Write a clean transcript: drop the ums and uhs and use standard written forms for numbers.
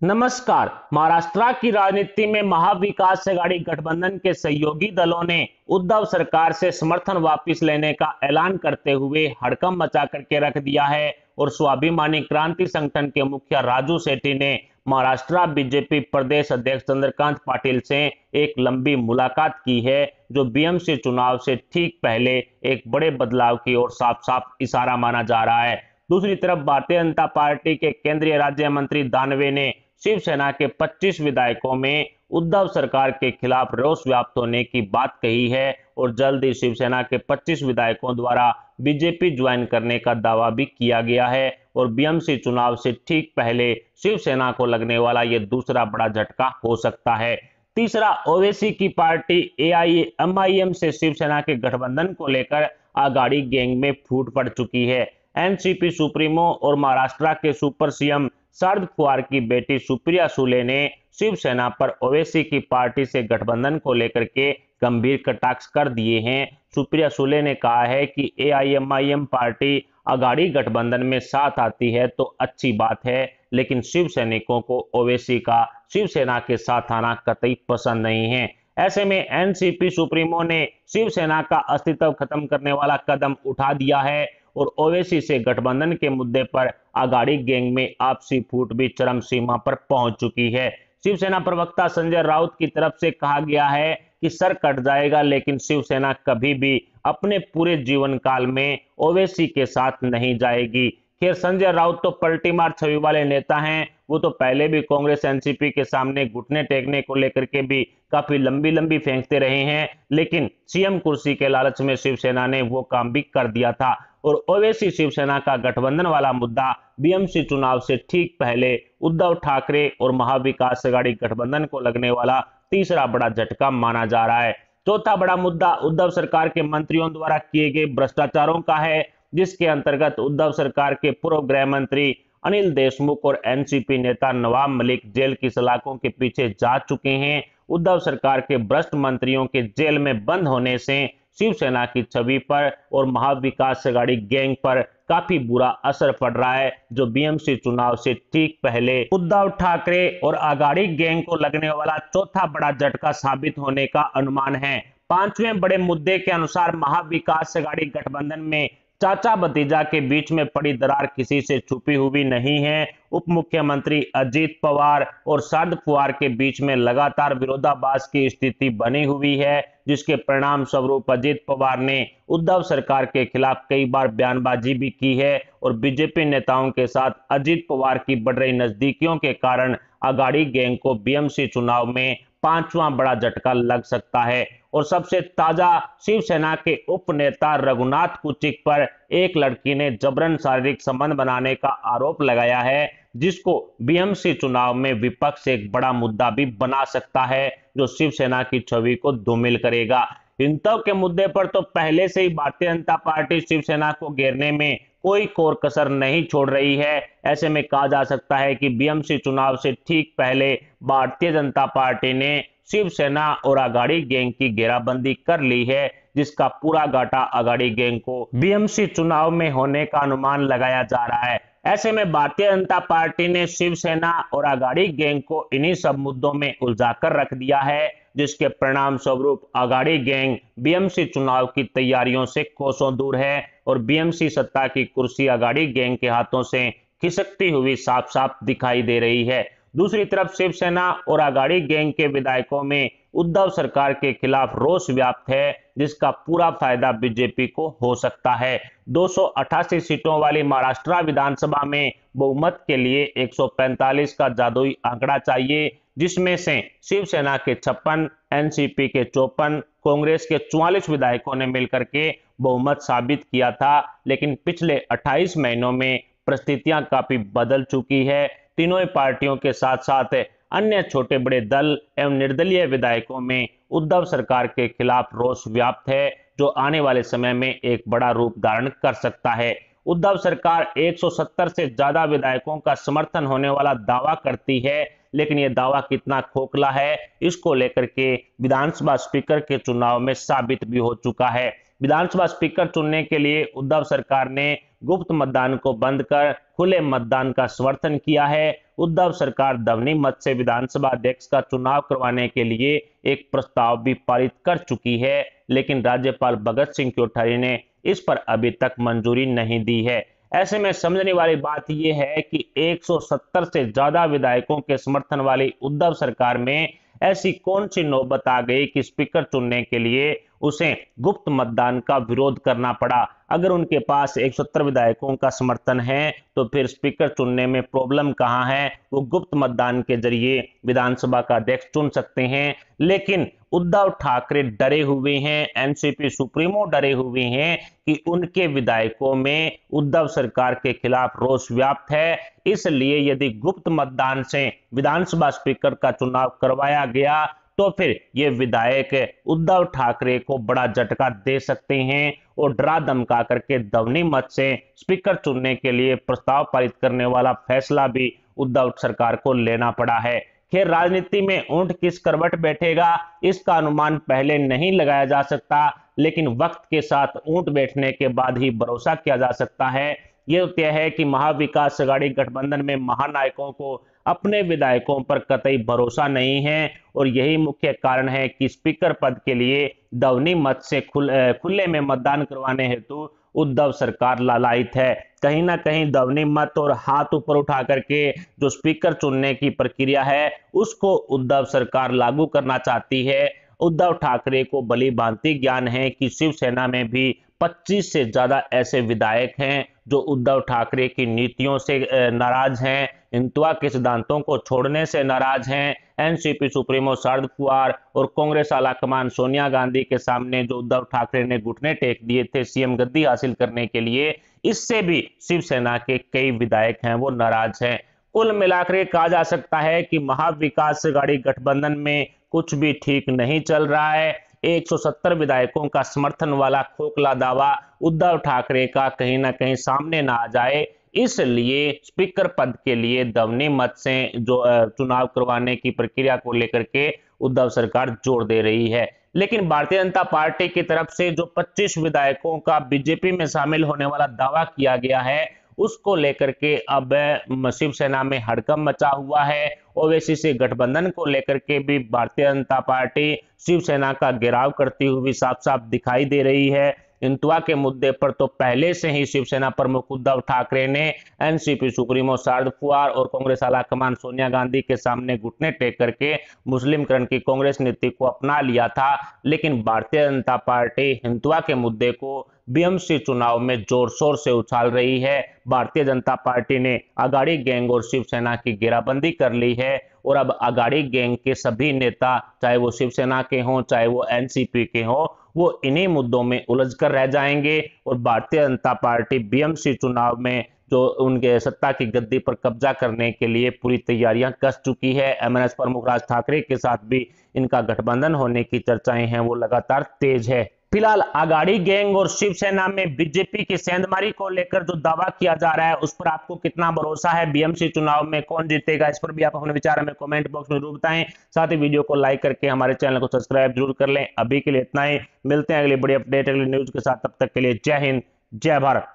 नमस्कार। महाराष्ट्र की राजनीति में महाविकास आघाड़ी गठबंधन के सहयोगी दलों ने उद्धव सरकार से समर्थन वापस लेने का ऐलान करते हुए हड़कंप मचा करके रख दिया है और स्वाभिमानी क्रांति संगठन के मुखिया राजू सेठी ने महाराष्ट्र बीजेपी प्रदेश अध्यक्ष चंद्रकांत पाटिल से एक लंबी मुलाकात की है, जो बीएमसी चुनाव से ठीक पहले एक बड़े बदलाव की ओर साफ साफ इशारा माना जा रहा है। दूसरी तरफ भारतीय जनता पार्टी के केंद्रीय राज्य मंत्री दानवे ने शिवसेना के 25 विधायकों में उद्धव सरकार के खिलाफ रोष व्याप्त होने की बात कही है और जल्द ही शिवसेना के 25 विधायकों द्वारा बीजेपी ज्वाइन करने का दावा भी किया गया है और बीएमसी चुनाव से ठीक पहले शिवसेना को लगने वाला यह दूसरा बड़ा झटका हो सकता है। तीसरा, ओवैसी की पार्टी एआईएमआईएम से शिवसेना के गठबंधन को लेकर आघाड़ी गैंग में फूट पड़ चुकी है। एनसीपी सुप्रीमो और महाराष्ट्र के सुपर सीएम शरद पवार की बेटी सुप्रिया सुले ने शिवसेना पर ओवैसी की पार्टी से गठबंधन को लेकर के गंभीर कटाक्ष कर दिए हैं। सुप्रिया सुले ने कहा है कि एआईएमआईएम पार्टी आघाड़ी गठबंधन में साथ आती है तो अच्छी बात है, लेकिन शिव सैनिकों को ओवैसी का शिवसेना के साथ आना कतई पसंद नहीं है। ऐसे में एनसीपी सुप्रीमो ने शिवसेना का अस्तित्व खत्म करने वाला कदम उठा दिया है और ओवैसी से गठबंधन के मुद्दे पर आघाड़ी गैंग में आपसी फूट भी चरम सीमा पर पहुंच चुकी है। शिवसेना प्रवक्ता संजय राउत की तरफ से कहा गया है कि सर कट जाएगा, लेकिन शिवसेना कभी भी अपने पूरे जीवन काल में ओवैसी के साथ नहीं जाएगी। खैर, संजय राउत तो पलटी मार छवि वाले नेता हैं। वो तो पहले भी कांग्रेस एनसीपी के सामने घुटने टेकने को लेकर के भी काफी लंबी लंबी फेंकते रहे हैं, लेकिन सीएम कुर्सी के लालच में शिवसेना ने वो काम भी कर दिया था और ओवैसी शिवसेना का गठबंधन वाला मुद्दा बीएमसी चुनाव से ठीक पहले उद्धव ठाकरे और महाविकास आघाड़ी गठबंधन को लगने वाला तीसरा बड़ा झटका माना जा रहा है। चौथा बड़ा मुद्दा उद्धव सरकार के मंत्रियों द्वारा किए गए भ्रष्टाचारों का है, जिसके अंतर्गत उद्धव सरकार के पूर्व गृह मंत्री अनिल देशमुख और एनसीपी नेता नवाब मलिक जेल की सलाखों के पीछे जा चुके हैं। उद्धव सरकार के भ्रष्ट मंत्रियों के जेल में बंद होने से शिवसेना की छवि पर और महाविकास आघाड़ी गैंग पर काफी बुरा असर पड़ रहा है, जो बीएमसी चुनाव से ठीक पहले उद्धव ठाकरे और आघाड़ी गैंग को लगने वाला चौथा बड़ा झटका साबित होने का अनुमान है। पांचवें बड़े मुद्दे के अनुसार महाविकास आघाड़ी गठबंधन में चाचा भतीजा के बीच में पड़ी दरार किसी से छुपी हुई नहीं है। उप मुख्यमंत्री अजित पवार और शरद पवार के बीच में लगातार विरोधाभास की स्थिति बनी हुई है, जिसके परिणाम स्वरूप अजित पवार ने उद्धव सरकार के खिलाफ कई बार बयानबाजी भी की है और बीजेपी नेताओं के साथ अजित पवार की बढ़ रही नजदीकियों के कारण आघाड़ी गैंग को बीएमसी चुनाव में पांचवा बड़ा झटका लग सकता है। और सबसे ताजा, शिवसेना के उप नेता रघुनाथ कुचिक पर एक लड़की ने जबरन शारीरिक संबंध बनाने का आरोप लगाया है, जिसको बीएमसी चुनाव में विपक्ष एक बड़ा मुद्दा भी बना सकता है, जो शिवसेना की छवि को धूमिल करेगा। हिंदुत्व के मुद्दे पर तो पहले से ही भारतीय जनता पार्टी शिवसेना को घेरने में कोई कोर कसर नहीं छोड़ रही है। ऐसे में कहा जा सकता है कि बीएमसी चुनाव से ठीक पहले भारतीय जनता पार्टी ने शिवसेना और आघाड़ी गैंग की घेराबंदी कर ली है, जिसका पूरा घाटा आघाड़ी गैंग को बीएमसी चुनाव में होने का अनुमान लगाया जा रहा है। ऐसे में भारतीय जनता पार्टी ने शिवसेना और आघाड़ी गैंग को इन्हीं सब मुद्दों में उलझाकर रख दिया है, जिसके परिणाम स्वरूप आघाड़ी गैंग बीएमसी चुनाव की तैयारियों से कोसों दूर है और बीएमसी सत्ता की कुर्सी आघाड़ी गैंग के हाथों से खिसकती हुई साफ साफ दिखाई दे रही है। दूसरी तरफ शिवसेना और आघाड़ी गैंग के विधायकों में उद्धव सरकार के खिलाफ रोष व्याप्त है, जिसका पूरा फायदा बीजेपी को हो सकता है। 288 सीटों वाली महाराष्ट्र विधानसभा में बहुमत के लिए 145 का जादुई आंकड़ा चाहिए, जिसमें से शिवसेना के 56, एनसीपी के 54, कांग्रेस के 44 विधायकों ने मिलकर के बहुमत साबित किया था। लेकिन पिछले 28 महीनों में परिस्थितियां काफी बदल चुकी है। तीनों ही पार्टियों के साथ साथ अन्य छोटे बड़े दल एवं निर्दलीय विधायकों में उद्धव सरकार के खिलाफ रोष व्याप्त है, जो आने वाले समय में एक बड़ा रूप धारण कर सकता है। उद्धव सरकार 170 से ज्यादा विधायकों का समर्थन होने वाला दावा करती है, लेकिन यह दावा कितना खोखला है, इसको लेकर के विधानसभा स्पीकर के चुनाव में साबित भी हो चुका है। विधानसभा स्पीकर चुनने के लिए उद्धव सरकार ने गुप्त मतदान को बंद कर खुले मतदान का समर्थन किया है उद्धव सरकार ध्वनि मत से विधानसभा अध्यक्ष का चुनाव करवाने के लिए एक प्रस्ताव भी पारित कर चुकी है, लेकिन राज्यपाल भगत सिंह कोश्यारी ने इस पर अभी तक मंजूरी नहीं दी है। ऐसे में समझने वाली बात यह है कि 170 से ज्यादा विधायकों के समर्थन वाली उद्धव सरकार में ऐसी कौन सी नौबत आ गई कि स्पीकर चुनने के लिए उसे गुप्त मतदान का विरोध करना पड़ा। अगर उनके पास 170 विधायकों का समर्थन है तो फिर स्पीकर चुनने में प्रॉब्लम कहां है? वो गुप्त मतदान के जरिए विधानसभा का अध्यक्ष चुन सकते हैं। लेकिन उद्धव ठाकरे डरे हुए हैं, एनसीपी सुप्रीमो डरे हुए हैं कि उनके विधायकों में उद्धव सरकार के खिलाफ रोष व्याप्त है। इसलिए यदि गुप्त मतदान से विधानसभा स्पीकर का चुनाव करवाया गया तो फिर ये विधायक उद्धव ठाकरे को बड़ा झटका दे सकते हैं और डरा धमका करके ध्वनि मत से स्पीकर चुनने के लिए प्रस्ताव पारित करने वाला फैसला भी उद्धव सरकार को लेना पड़ा है। खैर, राजनीति में ऊंट किस करवट बैठेगा इसका अनुमान पहले नहीं लगाया जा सकता, लेकिन वक्त के साथ ऊंट बैठने के बाद ही भरोसा किया जा सकता है। यह तय है कि महाविकास अघाड़ी गठबंधन में महानायकों को अपने विधायकों पर कतई भरोसा नहीं है और यही मुख्य कारण है कि स्पीकर पद के लिए ध्वनि मत से खुले में मतदान करवाने हेतु उद्धव सरकार लालायित है। कहीं ना कहीं ध्वनि मत और हाथ ऊपर उठा करके जो स्पीकर चुनने की प्रक्रिया है उसको उद्धव सरकार लागू करना चाहती है। उद्धव ठाकरे को भली भांति ज्ञान है कि शिवसेना में भी 25 से ज्यादा ऐसे विधायक हैं जो उद्धव ठाकरे की नीतियों से नाराज हैं, हिंदुत्व के सिद्धांतों को छोड़ने से नाराज हैं। एनसीपी सुप्रीमो शरद पवार और कांग्रेस आलाकमान सोनिया गांधी के सामने जो उद्धव ठाकरे ने घुटने टेक दिए थे सीएम गद्दी हासिल करने के लिए, इससे भी शिवसेना के कई विधायक हैं वो नाराज हैं। कुल मिलाकर कहा जा सकता है कि महाविकास अघाड़ी गठबंधन में कुछ भी ठीक नहीं चल रहा है। 170 विधायकों का समर्थन वाला खोखला दावा उद्धव ठाकरे का कहीं ना कहीं सामने ना आ जाए, इसलिए स्पीकर पद के लिए ध्वनि मत से जो चुनाव करवाने की प्रक्रिया को लेकर के उद्धव सरकार जोर दे रही है। लेकिन भारतीय जनता पार्टी की तरफ से जो 25 विधायकों का बीजेपी में शामिल होने वाला दावा किया गया है उसको लेकर के अब शिवसेना में हड़कंप मचा हुआ है। ओवैसी से गठबंधन को लेकर के भी भारतीय जनता पार्टी शिवसेना का घेराव करती हुई साफ साफ दिखाई दे रही है। हिंदुत्व के मुद्दे पर तो पहले से ही शिवसेना प्रमुख उद्धव ठाकरे ने एनसीपी सुप्रीमो शरद पवार और कांग्रेस आलाकमान सोनिया गांधी के सामने घुटने टेक करके मुस्लिमकरण की कांग्रेस नीति को अपना लिया था। लेकिन भारतीय जनता पार्टी हिंदुत्व के मुद्दे को बीएमसी चुनाव में जोर शोर से उछाल रही है। भारतीय जनता पार्टी ने अघाड़ी गैंग और शिवसेना की घेराबंदी कर ली है और अब अघाड़ी गैंग के सभी नेता, चाहे वो शिवसेना के हों चाहे वो एनसीपी के हों, वो इन्हीं मुद्दों में उलझ कर रह जाएंगे और भारतीय जनता पार्टी बीएमसी चुनाव में जो उनके सत्ता की गद्दी पर कब्जा करने के लिए पूरी तैयारियां कस चुकी है। एमएनएस प्रमुख राज ठाकरे के साथ भी इनका गठबंधन होने की चर्चाएं हैं वो लगातार तेज है। फिलहाल अघाड़ी गैंग और शिवसेना में बीजेपी की सेंधमारी को लेकर जो दावा किया जा रहा है उस पर आपको कितना भरोसा है? बीएमसी चुनाव में कौन जीतेगा? इस पर भी आप अपने विचार हमें कमेंट बॉक्स में जरूर बताएं। साथ ही वीडियो को लाइक करके हमारे चैनल को सब्सक्राइब जरूर कर लें। अभी के लिए इतना ही, मिलते हैं अगली बड़ी अपडेट अगली न्यूज के साथ। तब तक के लिए जय हिंद, जय भारत।